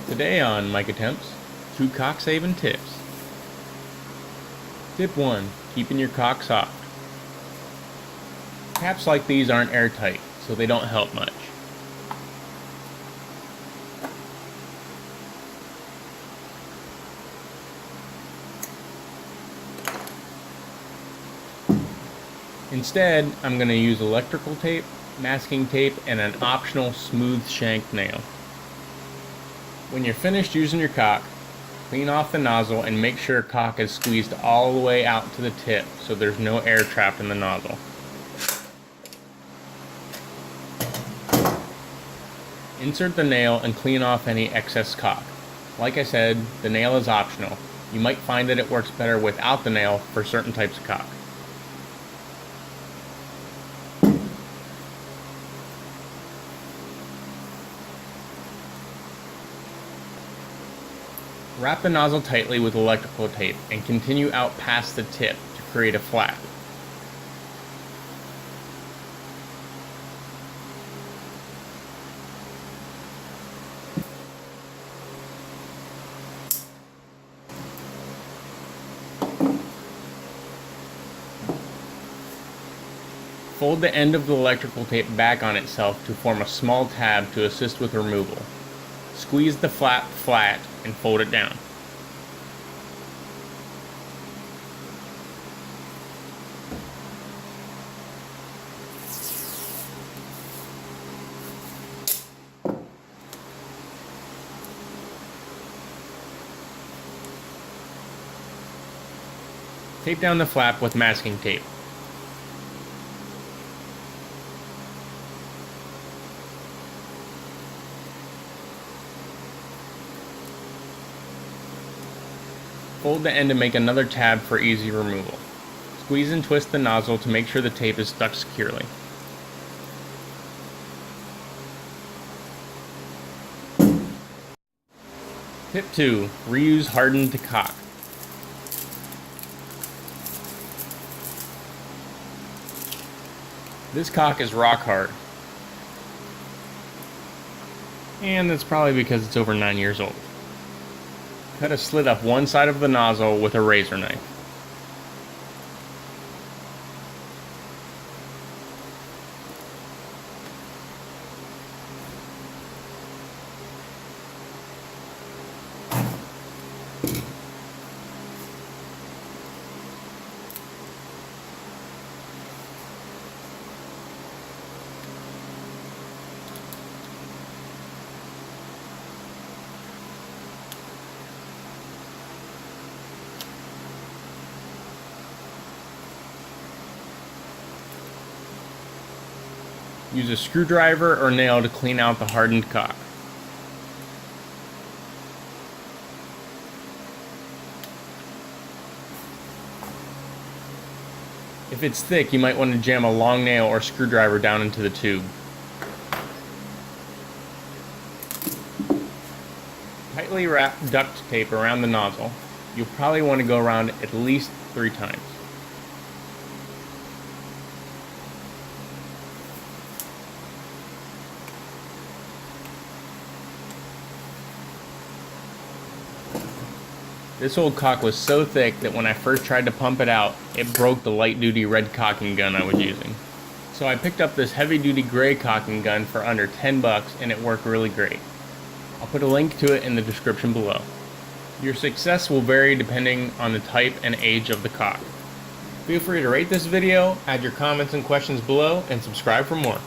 Today on Mike Attempts, 2 cock saving tips. Tip 1. Keeping your cock soft. Caps like these aren't airtight, so they don't help much. Instead, I'm going to use electrical tape, masking tape, and an optional smooth shank nail. When you're finished using your cock, clean off the nozzle and make sure cock is squeezed all the way out to the tip so there's no air trapped in the nozzle. Insert the nail and clean off any excess cock. Like I said, the nail is optional. You might find that it works better without the nail for certain types of cock. Wrap the nozzle tightly with electrical tape and continue out past the tip to create a flap. Fold the end of the electrical tape back on itself to form a small tab to assist with removal. Squeeze the flap flat and fold it down. Tape down the flap with masking tape. Fold the end to make another tab for easy removal. Squeeze and twist the nozzle to make sure the tape is stuck securely. Tip 2. Reuse hardened cock. This cock is rock hard. And that's probably because it's over 9 years old. Cut a slit up one side of the nozzle with a razor knife. Use a screwdriver or nail to clean out the hardened cock. If it's thick, you might want to jam a long nail or screwdriver down into the tube. Tightly wrap duct tape around the nozzle. You'll probably want to go around at least 3 times. This old cock was so thick that when I first tried to pump it out, it broke the light-duty red cocking gun I was using. So I picked up this heavy-duty gray cocking gun for under 10 bucks and it worked really great. I'll put a link to it in the description below. Your success will vary depending on the type and age of the cock. Feel free to rate this video, add your comments and questions below, and subscribe for more.